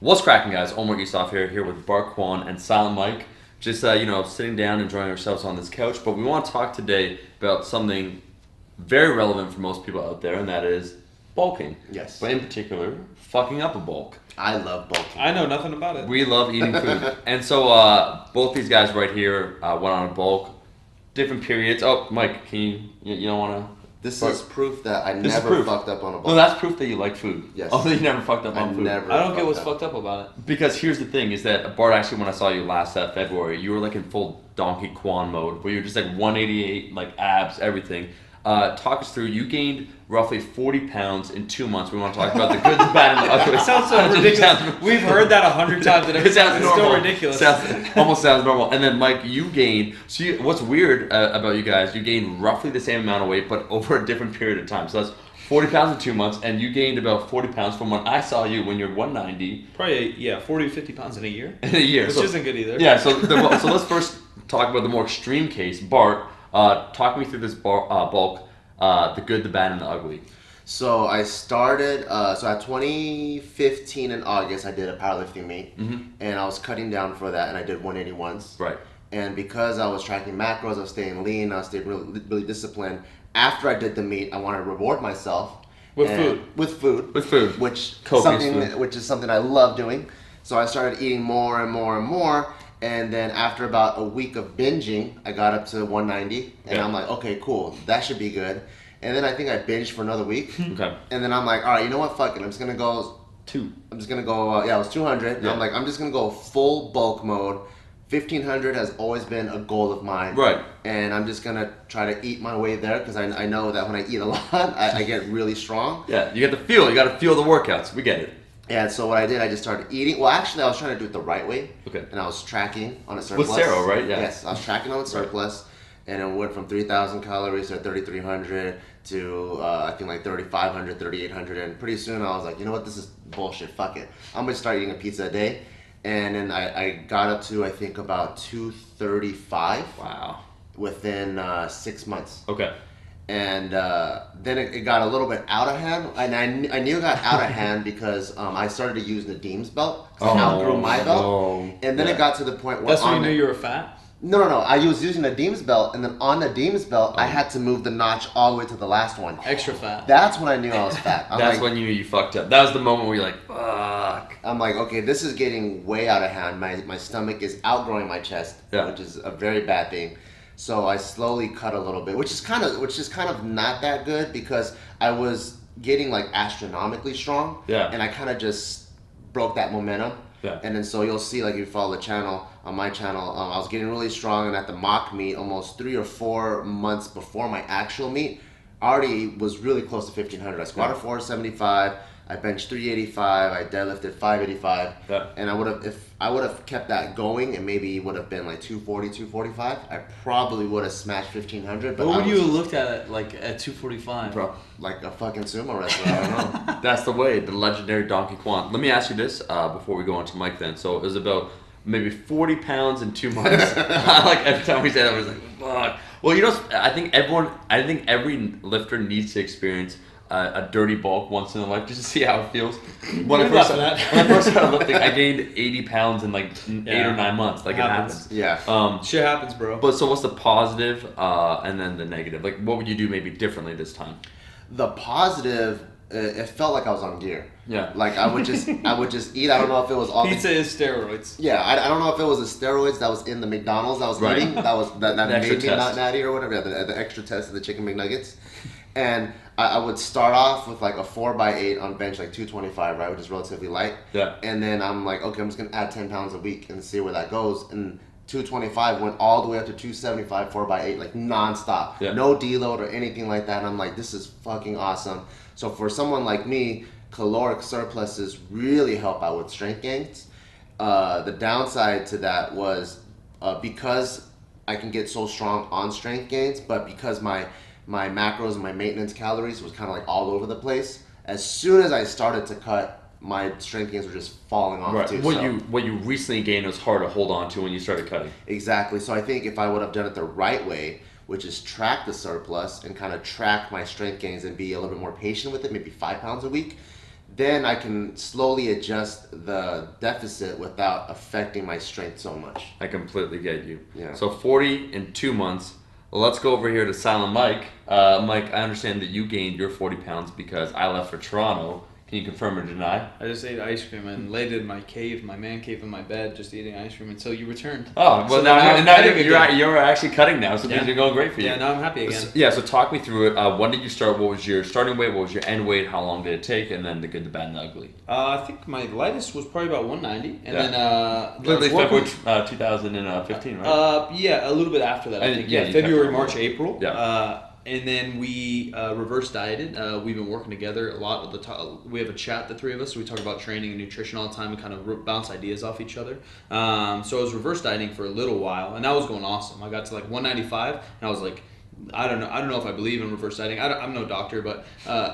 What's cracking, guys? Omar Yusof here with Bart Kwan and Silent Mike. Just sitting down, enjoying ourselves on this couch. But we want to talk today about something very relevant for most people out there, and that is bulking. Yes. But in particular, fucking up a bulk. I love bulking. I know nothing about it. We love eating food, and so both these guys right here went on a bulk, different periods. Oh, Mike, can you don't want to? This is proof that I This is never proof. fucked up on a bulk. No, that's proof that you like food. Yes. Oh, that you never fucked up on food. Never I don't get fucked what's up. fucked up about it. Because here's the thing: is that Bart, actually, when I saw you last February, you were like in full Donkey Kwan mode, where you're just like 188, like abs, everything. Talk us through. You gained roughly 40 pounds in 2 months. We want to talk about the good, the bad, and the ugly. It sounds so ridiculous. We've heard that 100 times, and It sounds it's normal. still ridiculous. Almost sounds normal. And then Mike, you gained. So what's weird about you guys? You gained roughly the same amount of weight, but over a different period of time. So that's 40 pounds in 2 months, and you gained about 40 pounds from when I saw you when you're 190 Probably 40 to 50 pounds in a year, in a year. which So- isn't good either. Yeah. So let's first talk about the more extreme case. Bart, talk me through this bulk. The good, the bad, and the ugly. So I started, so at 2015 in August, I did a powerlifting meet. And I was cutting down for that, and I did 181s. Right. And because I was tracking macros, I was staying lean, I was staying really disciplined. After I did the meet, I wanted to reward myself. With and- food. With food. With food. Which Copious food. which is something I love doing. So I started eating more and more and more. And then after about a week of binging, I got up to 190. And Yeah. I'm like, okay, cool. That should be good. And then I think I binged for another week. Okay. And then I'm like, all right, you know what? Fuck it. I'm just going to go, it was 200. And Yeah. I'm like, I'm just going to go full bulk mode. 1500 has always been a goal of mine. Right. And I'm just going to try to eat my way there because I know that when I eat a lot, I get really strong. Yeah. You got to feel. You got to feel the workouts. We get it. And so what I did, I just started eating. Well, actually, I was trying to do it the right way. Okay. And I was tracking on a surplus. With Sarah, right? Yeah. Yes, I was tracking on a surplus. And it went from 3,000 calories to 3,300 to I think like 3,500, 3,800. And pretty soon I was like, you know what? This is bullshit. Fuck it. I'm going to start eating a pizza a day. And then I got up to, I think, about 235 Wow. within 6 months. Okay. And then it got a little bit out of hand, and I knew it got out of hand because I started to use Nadim's belt because I outgrew my belt, no. and then Yeah. it got to the point where That's when you knew you were fat? No. I was using Nadim's belt, and then on Nadim's belt, I had to move the notch all the way to the last one. Extra fat. That's when I knew I was fat. That's when you knew you fucked up. That was the moment where you're like, fuck. I'm like, okay, this is getting way out of hand. My stomach is outgrowing my chest, Yeah. which is a very bad thing. So I slowly cut a little bit, which is kind of not that good because I was getting like astronomically strong. Yeah. And I kind of just broke that momentum. Yeah. And then so you'll see, like, if you follow the channel, on my channel, I was getting really strong, and at the mock meet, almost 3 or 4 months before my actual meet, I already was really close to 1,500. I squatted 475, I benched 385, I deadlifted 585, Yeah. and if I would have kept that going, and maybe it would have been like 240, 245, I probably would have smashed 1,500. But What I would was you have looked at like at 245? Bro. like a fucking sumo wrestler. I don't know. That's the way, the legendary Donkey Kwan. Let me ask you this before we go on to Mike then. So it was about maybe 40 pounds in 2 months. Like every time we say that, I was like, fuck. Well, you know, I think every lifter needs to experience a dirty bulk once in their life just to see how it feels. When I We'd laugh first at that. when I first started lifting, I gained 80 pounds in like 8 or 9 months. Like it Happens. happens. Yeah. Shit happens, bro. But so what's the positive and then the negative? Like what would you do maybe differently this time? The positive, it felt like I was on gear. Yeah. Like I would just eat. I don't know if it was all Pizza is steroids. Yeah, I don't know if it was the steroids that was in the McDonald's I was Right. eating that The extra made me test. not natty or whatever. Yeah, the extra test of the chicken McNuggets, and I would start off with like a 4x8 on bench, like 225, right, which is relatively light. Yeah. And then I'm like, okay, I'm just gonna add 10 pounds a week and see where that goes. And 225 went all the way up to 275 4x8, like nonstop. Yeah. No deload or anything like that. And I'm like, this is fucking awesome. So for someone like me, caloric surpluses really help out with strength gains. The downside to that was because I can get so strong on strength gains, but because my macros and my maintenance calories was kind of like all over the place. As soon as I started to cut, my strength gains were just falling off Right. too. What you recently gained was hard to hold on to when you started cutting. Exactly. So I think if I would have done it the right way, which is track the surplus and kind of track my strength gains and be a little bit more patient with it, maybe 5 pounds a week, then I can slowly adjust the deficit without affecting my strength so much. I completely get you. Yeah. So 40 in 2 months. Well, let's go over here to Silent Mike. Mike, I understand that you gained your 40 pounds because I left for Toronto. Can you confirm or deny? I just ate ice cream and laid in my cave, my man cave in my bed, just eating ice cream until you returned. Oh, well, So now I'm you're actually cutting now, so Yeah. things are going great for you. Yeah, now I'm happy again. Yeah, so talk me through it. When did you start? What was your starting weight? What was your end weight? How long did it take? And then the good, the bad, and the ugly. I think my lightest was probably about 190, and Yeah. then I Literally was working- February 2015, right? Yeah, a little bit after that. I And think. yeah, Yeah, you February, kept it March, going. April. Yeah. And then we reverse dieted. We've been working together a lot of the time. We have a chat, the three of us. So we talk about training and nutrition all the time and kind of bounce ideas off each other. So I was reverse dieting for a little while, and that was going awesome. I got to like 195, and I was like, I don't know if I believe in reverse dieting. I'm no doctor, but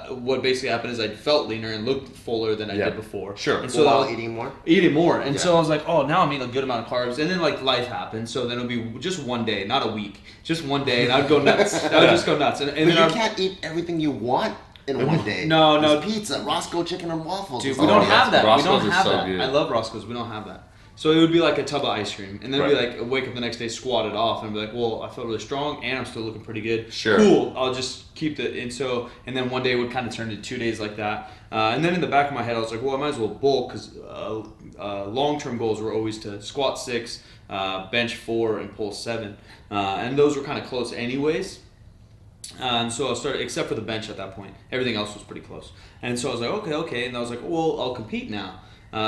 what basically happened is I felt leaner and looked fuller than I Yeah. did before. Sure. And so While eating more? eating more, and Yeah. so I was like, oh, now I'm eating a good amount of carbs, and then like life happened, so then it'll be just one day, not a week, just one day, and I'd go nuts. I would just go nuts, and But then you I'd, can't eat everything you want in one day. No, no. There's pizza, Roscoe chicken and waffles. dude, It's we all don't that. have that. We Roscoe's don't is have so that. good. I love Roscoe's. We don't have that. So it would be like a tub of ice cream, and then it'd be Right. like wake up the next day, squat it off, and be like, well, I felt really strong, and I'm still looking pretty good. Sure. Cool. I'll just keep the and then one day would kind of turn to 2 days like that, and then in the back of my head, I was like, well, I might as well bulk because long-term goals were always to squat 6, bench 4, and pull 7, and those were kind of close anyways. And so I started, except for the bench at that point, everything else was pretty close. And so I was like, okay, and I was like, well, I'll compete now.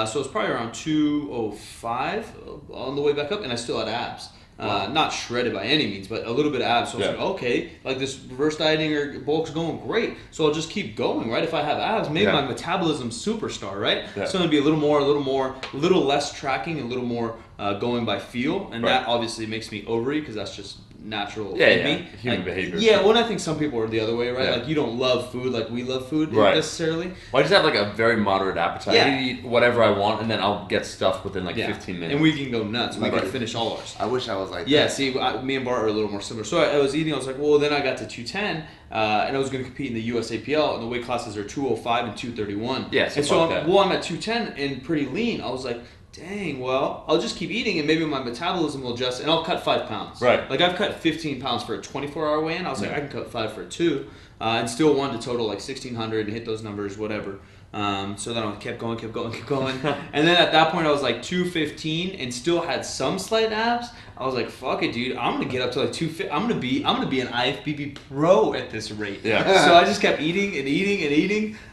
So it's probably around 205 on the way back up, and I still had abs. Wow. Not shredded by any means, but a little bit of abs. So I was Yeah. like, okay, like this reverse dieting or bulk's going great. So I'll just keep going, right? If I have abs, maybe Yeah. my metabolism's superstar, right? Yeah. So it'll be a little less tracking, a little more going by feel, and Right. that obviously makes me ovary because that's just natural Yeah, in yeah. me. Human Like, behavior. Yeah, well, I think some people are the other way, right? Yeah. Like you don't love food like we love food Right. necessarily. Well, I just have like a very moderate appetite. Yeah. I eat whatever I want, and then I'll get stuffed within like Yeah. 15 minutes. And we can go nuts. We Like can a- finish all ours. I wish I was like Yeah, that. see, me and Bart are a little more similar. So I was eating, I was like, well, then I got to 210, and I was going to compete in the USAPL, and the weight classes are 205 and 231. Yeah, so and so fuck that. I'm at 210 and pretty lean. I was like, dang, well, I'll just keep eating, and maybe my metabolism will adjust, and I'll cut 5 pounds. Right. Like, I've cut 15 pounds for a 24-hour weigh-in. I was like, Yeah. I can cut 5 for a 2, and still wanted to total like 1,600 and hit those numbers, whatever. So then I kept going. And then at that point, I was like 215 and still had some slight abs. I was like, fuck it, dude. I'm going to get up to like 250. I'm going to be an IFBB pro at this rate. Yeah. So I just kept eating.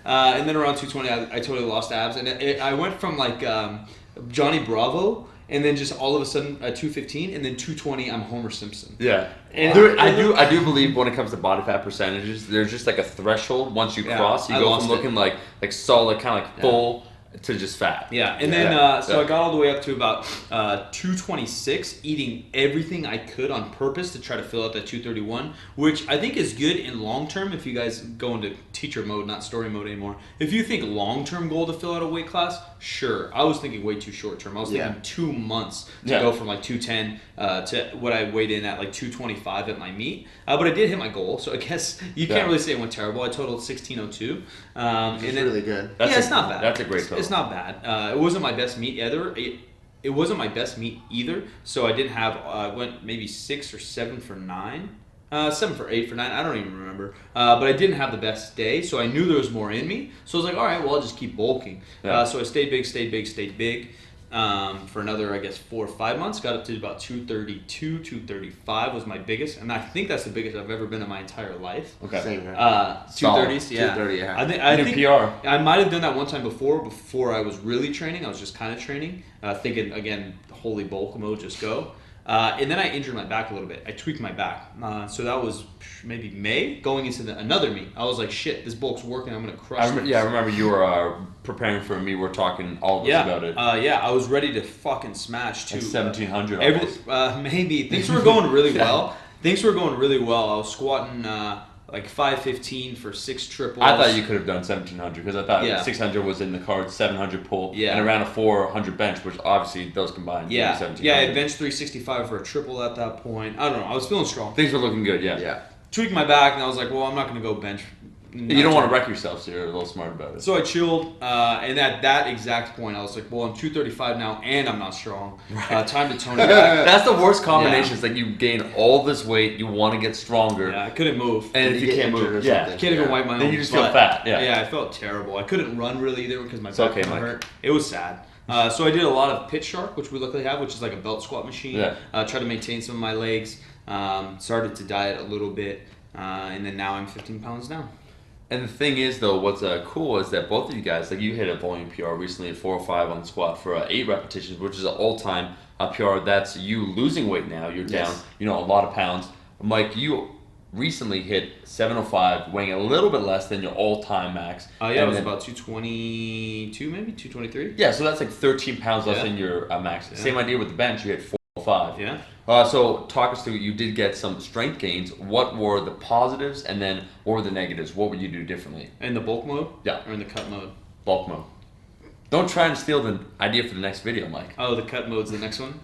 And then around 220, I totally lost abs. And I went from like Johnny Bravo, and then just all of a sudden 215, and then 220, I'm Homer Simpson. Yeah, And- I do believe when it comes to body fat percentages, there's just like a threshold once you Yeah, cross, you I go lost from it. looking like solid, kind of like full, to just fat. Yeah, and then so I got all the way up to about 226, eating everything I could on purpose to try to fill out that 231, which I think is good in long term if you guys go into teacher mode, not story mode anymore. If you think long term goal to fill out a weight class, sure. I was thinking way too short term. I was thinking 2 months to Yeah. go from like 210 to what I weighed in at like 225 at my meet. But I did hit my goal, so I guess you can't really say it went terrible. I totaled 1602. It's really good. It's not bad. That's a great total. It's not bad. It wasn't my best meet either. It wasn't my best meet either. So I didn't have. I went maybe 6 or 7 for 9. 7 for 8 for 9. I don't even remember. But I didn't have the best day, so I knew there was more in me. So I was like, all right, well, I'll just keep bulking. Yeah. So I stayed big. For another, I guess, 4 or 5 months. Got up to about 232, 235 was my biggest, and I think that's the biggest I've ever been in my entire life. Okay. Same here. 230s, yeah. 230, yeah. I New think PR. I might have done that one time before I was really training. I was just kind of training, thinking again, holy bulk mode, just go. And then I injured my back a little bit. I tweaked my back. So that was maybe May, going into another meet. I was like, shit, this bulk's working. I'm going to crush this. I remember you were preparing for me. We're talking all of us about it. I was ready to fucking smash too. Like 1700 almost. Maybe. Things were going really well. I was squatting like 515 for 6 triples. I thought you could have done 1700 because I thought Yeah. 600 was in the cards, 700 pull, Yeah. and around a 400 bench, which obviously those combined. Yeah, 1700. I benched 365 for a triple at that point. I don't know. I was feeling strong. Things were looking good. Yeah. Yeah. Tweaked my back, and I was like, well, I'm not going to go bench You don't want to wreck yourself, so you're a little smart about it. So I chilled, and at that exact point, I was like, well, I'm 235 now, and I'm not strong. Time to tone it back. That's the worst combination. It's like you gain all this weight, you want to get stronger. Yeah, I couldn't move. And if you can't move, yeah. Can't even wipe my own Then you just butt. feel fat. Yeah. Yeah, I felt terrible. I couldn't run really either because my back okay, Mike. hurt. It was sad. So I did a lot of Pit Shark, which we luckily have, which is like a belt squat machine. Yeah. Try to maintain some of my legs. Started to diet a little bit, and then now I'm 15 pounds down. And the thing is, though, what's cool is that both of you guys, like you hit a volume PR recently at 405 on the squat for 8 repetitions, which is an all-time PR. That's you losing weight now. You're down, a lot of pounds. Mike, you recently hit 705, weighing a little bit less than your all-time max. It was about 222, maybe 223. Yeah, so that's like 13 pounds less than your max. Yeah. Same idea with the bench. You hit 405. Yeah. So talk us through. You did get some strength gains. What were the positives, and then what were the negatives? What would you do differently? In the bulk mode? Yeah. Or in the cut mode? Bulk mode. Don't try and steal the idea for the next video, Mike. Oh, the cut mode's the next one?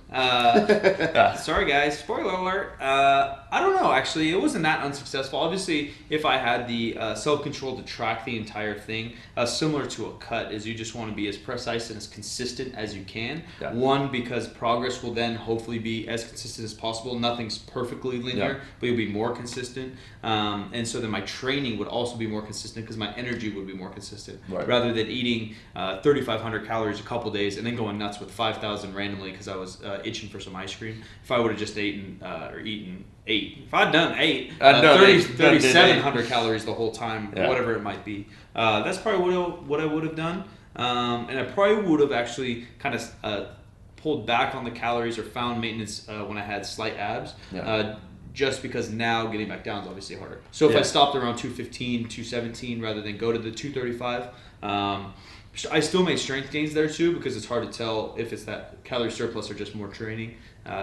Sorry, guys. Spoiler alert. I don't know, actually. It wasn't that unsuccessful. Obviously, if I had the self-control to track the entire thing, similar to a cut, is you just want to be as precise and as consistent as you can. Yeah. One, because progress will then hopefully be as consistent as possible. Nothing's perfectly linear, but you'll be more consistent. And so then my training would also be more consistent because my energy would be more consistent. Right. Rather than eating 3,500 calories a couple days and then going nuts with 5,000 randomly because I was itching for some ice cream. If I would have just eaten 8, if I'd done 8, 3,700 calories the whole time, whatever it might be, that's probably what I would have done. And I probably would have actually kind of pulled back on the calories or found maintenance when I had slight abs. Just because now getting back down is obviously harder. So if I stopped around 215, 217 rather than go to the 235, I still made strength gains there too because it's hard to tell if it's that calorie surplus or just more training.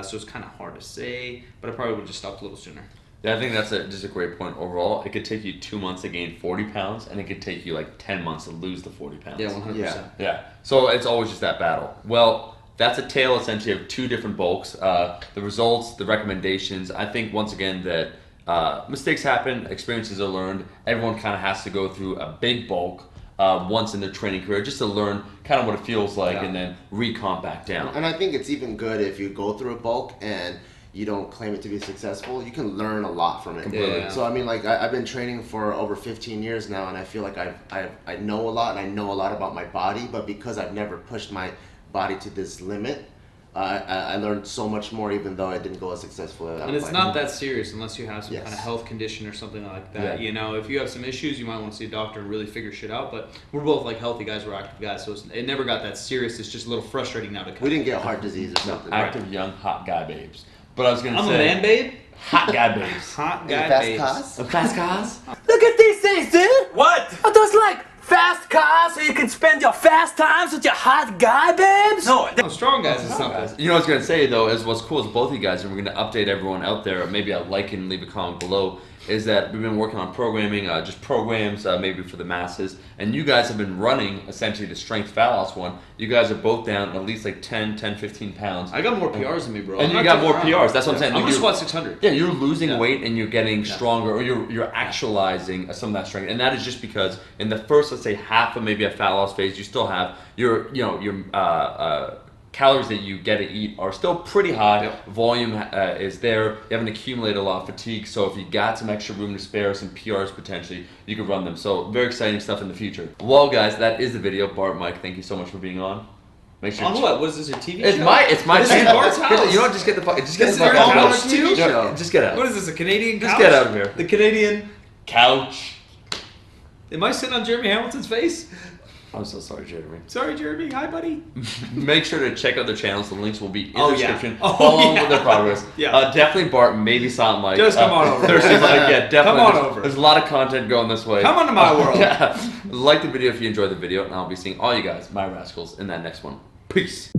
So it's kind of hard to say, but I probably would have just stopped a little sooner. Yeah, I think that's just a great point overall. It could take you 2 months to gain 40 pounds, and it could take you like 10 months to lose the 40 pounds. Yeah, 100%. Yeah. So it's always just that battle. Well, that's a tale essentially of 2 different bulks. The results, the recommendations. I think once again that mistakes happen, experiences are learned. Everyone kind of has to go through a big bulk once in their training career just to learn kind of what it feels like and then recomp back down. And I think it's even good if you go through a bulk and you don't claim it to be successful. You can learn a lot from it. Completely. So I mean, like I've been training for over 15 years now, and I feel like I know a lot, and I know a lot about my body. But because I've never pushed my body to this limit, I learned so much more, even though I didn't go as successful as I And it's not that serious unless you have some Yes. kind of health condition or something like that. You know, if you have some issues, you might want to see a doctor and really figure shit out. But we're both like healthy guys, we're active guys, so it never got that serious. It's just a little frustrating now to cut. We didn't get heart disease or something. Active, young, hot guy babes. But I was going to I'm say... a man, babe. Hot guy babes. Hot guy, Fast babes. cars? Fast cars? Look at these things, dude! What? Are those like fast cars so you can spend your fast times with your hot guy babes? No, Oh, strong guys is something. You know what I was going to say, though, is what's cool is both of you guys, and we're going to update everyone out there, maybe a like and leave a comment below, is that we've been working on programming, just programs maybe for the masses, and you guys have been running essentially the strength fat loss one. You guys are both down at least like 10, 15 pounds. I got more PRs than me, bro. And I'm you not got more joking around. PRs, that's what I'm saying. I'm gonna You're- squat 600. Yeah, you're losing weight and you're getting stronger, or you're actualizing some of that strength, and that is just because in the first, let's say, half of maybe a fat loss phase, you still have your calories that you get to eat are still pretty high. Volume is there. You haven't accumulated a lot of fatigue, so if you got some extra room to spare, some PRs potentially, you could run them. So very exciting stuff in the future. Well, guys, that is the video. Bart, Mike, thank you so much for being on. Make sure On what? What is this, a TV It's show? my This is channel. Bart's house. You know what? Just get the fuck. Just get This the is fuck your out. own Just TV show. Just get out. What is this, a Canadian couch? Just get out of here. The Canadian... Couch. Am I sitting on Jeremy Hamilton's face? I'm so sorry, Jeremy. Sorry, Jeremy. Hi, buddy. Make sure to check out their channels. The links will be in Oh, the yeah. description. Oh, Follow along yeah. with their progress. Yeah. Definitely Bart, maybe Silent Mike. Just come on over. Thursday Mike, yeah, definitely. Come on There's- over. There's a lot of content going this way. Come on to my world. Yeah. Like the video if you enjoyed the video, and I'll be seeing all you guys, my rascals, in that next one. Peace.